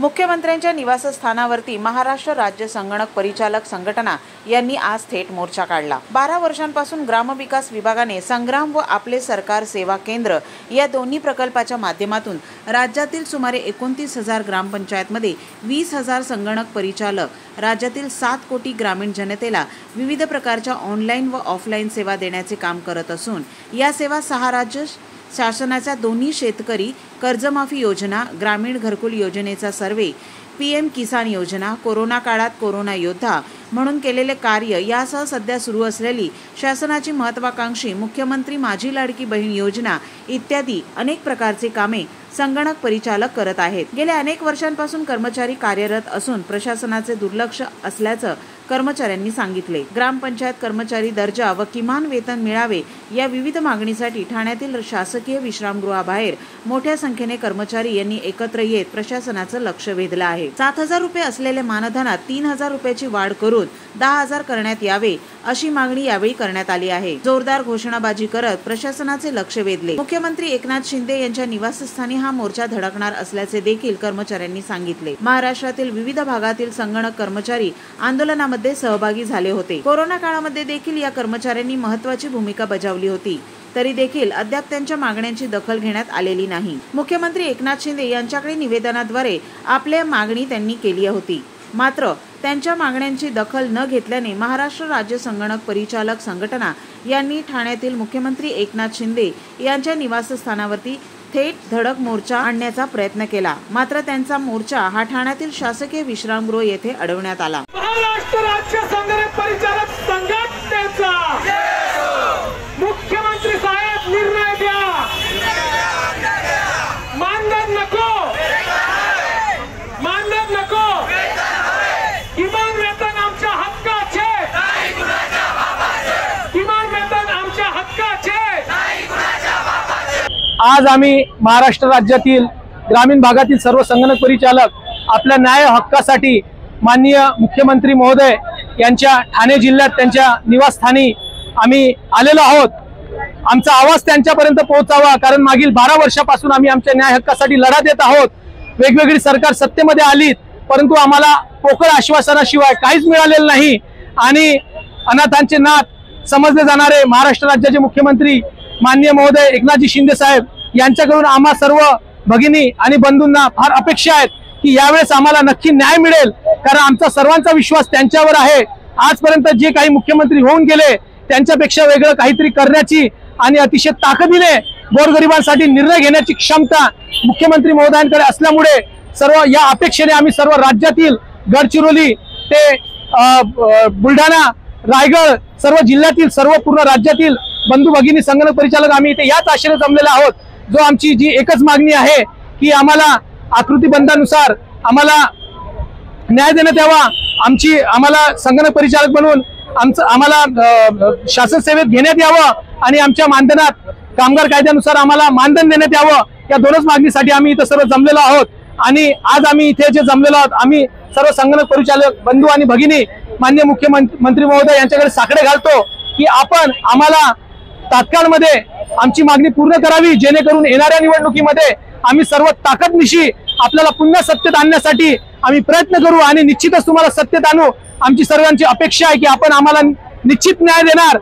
मुख्यमंत्र्यांच्या निवासस्थानावरती महाराष्ट्र राज्य संगणक परिचालक संघटना यांनी आज थेट मोर्चा काढला। 12 वर्षांपासून ग्रामविकास विभागाने संग्राम व आपले सरकार सेवा केंद्र या दोन्ही प्रकल्पाच्या माध्यमातून राज्यातील सुमारे 29,000 ग्रामपंचायतमध्ये 20,000 संगणक परिचालक, राज्यातील 7 कोटी ग्रामीण जनतेला विविध प्रकारच्या ऑनलाईन व ऑफलाईन सेवा देण्याचे काम करत असून या सेवा 6 राज्य शासनाच्या दोन्ही शेतकरी कर्जमाफी योजना, ग्रामीण घरकुल योजनेचा सर्वे, PM किसान योजना, कोरोना काळात कोरोना योद्धा म्हणून केलेले कार्य यासह सध्या सुरू असलेली शासनाची महत्त्वाकांक्षी मुख्यमंत्री माझी लाडकी बहीण योजना इत्यादी अनेक प्रकारचे कामे संगणक परिचालक करत आहेत। गेल्या अनेक वर्षांपासून कर्मचारी कार्यरत असून प्रशासनाचे दुर्लक्ष असल्याचं कर्मचाऱ्यांनी सांगितले। ग्रामपंचायत कर्मचारी दर्जा व किमान वेतन मिळावे या विविध मागणीसाठी ठाण्यातील शासकीय विश्रामगृहाबाहेर मोठ्या संख्येने कर्मचारी यांनी एकत्र येत प्रशासनाचं लक्ष वेधलं आहे। 7,000 रुपये असलेल्या मानधनात 3,000 रुपयाची वाढ करून 10,000 करण्यात यावे अशी मागणी यावेळी करण्यात आली आहे। जोरदार घोषणाबाजी करत प्रशासनाचे लक्ष वेधले। मुख्यमंत्री एकनाथ शिंदे यांच्या निवासस्थानी हा मोर्चा धडकणार असल्याचे देखील कर्मचाऱ्यांनी सांगितले। महाराष्ट्रातील विविध भागातील संगणक कर्मचारी आंदोलनामध्ये सहभागी झाले होते। कोरोना काळामध्ये देखील या कर्मचाऱ्यांनी महत्त्वाची भूमिका बजावली होती, तरी देखील अद्याप त्यांच्या मागण्यांची दखल घेण्यात आलेली नाही। मुख्यमंत्री एकनाथ शिंदे यांच्याकडे निवेदनाद्वारे आपल्या मागणी त्यांनी केली होती, मात्र त्यांच्या मागण्यांची दखल न घेतल्याने महाराष्ट्र राज्य संगणक परिचालक संघटना यांनी ठाण्यातील मुख्यमंत्री एकनाथ शिंदे यांच्या निवासस्थानावरती थेट धडक मोर्चा आणण्याचा प्रयत्न केला, मात्र त्यांचा मोर्चा हा ठाण्यातील शासकीय विश्रामगृह येथे अडवण्यात आला। महाराष्ट्र राज्य संगणक परिचालक संघटनेचा मुख्यमंत्री साहेब निर्णय द्या, मानधन नको, मानधन नको, किमान वेतन आमच्या हक्काचे, किमान वेतन आमच्या हक्काचे। आज आम्ही महाराष्ट्र राज्यातील ग्रामीण भागातील सर्व संगणक परिचालक आपल्या न्याय हक्कासाठी माननीय मुख्यमंत्री महोदय यांच्या ठाणे जिल्ह्यात त्यांच्या निवासस्थानी आम्ही आलेलो आहोत। आमचा आवाज त्यांच्यापर्यंत पोहोचावा, कारण मागील 12 वर्षापासून आम्ही आमच्या न्याय हक्कासाठी लढा देत आहोत। वेगवेगळी सरकार सत्तेमध्ये आलीत, परंतु आम्हाला पोकळ आश्वासनाशिवाय काहीच मिळालेलं नाही आणि अनाथांचे नाथ समजले जाणारे महाराष्ट्र राज्याचे मुख्यमंत्री माननीय महोदय एकनाथजी शिंदे साहेब यांच्याकडून आम्हा सर्व भगिनी आणि बंधूंना फार अपेक्षा आहेत की यावेळेस आम्हाला नक्की न्याय मिळेल, कारण आमचा सर्वांचा विश्वास त्यांच्यावर आहे। आजपर्यंत जे काही मुख्यमंत्री होऊन गेले त्यांच्यापेक्षा वेगळं काहीतरी करण्याची आणि अतिशय ताकदीने गोरगरिबांसाठी निर्णय घेण्याची क्षमता मुख्यमंत्री महोदयांकडे असल्यामुळे सर्व या अपेक्षेने आम्ही सर्व राज्यातील गडचिरोली ते बुलढाणा, रायगड सर्व जिल्ह्यातील सर्व पूर्ण राज्यातील बंधू भगिनी संगणक परिचालक आम्ही इथे याच आशेने जमलेले आहोत। जो आमची जी एकच मागणी आहे की आम्हाला आकृतीबंधानुसार आम्हाला न्याय देण्यात यावा, आम्हाला संगणक परिचालक बनवून आम्हाला शासन सेवेत घेण्यात यावं आणि आमच्या मानधनात कामगार कायद्यानुसार आम्हाला मानधन देण्यात यावं, या दोनच मागणीसाठी आम्ही इथे सर्व जमलेलो आहोत। आणि आज आम्ही इथे जे जमलेलो आहोत आम्ही सर्व संगणक परिचालक बंधू आणि भगिनी माननीय मुख्यमंत्री महोदय यांच्याकडे साकडे घालतो की आपण आम्हाला तात्काळमध्ये आमची मागणी पूर्ण करावी, जेणेकरून येणाऱ्या निवडणुकीमध्ये आम्ही सर्व ताकदनिशी आपल्याला पुन्हा सत्तेत आणण्यासाठी आम्ही प्रयत्न करू आणि निश्चितच तुम्हाला सत्तेत आणू। आमची सर्वांची अपेक्षा आहे की आपण आम्हाला निश्चित न्याय देणार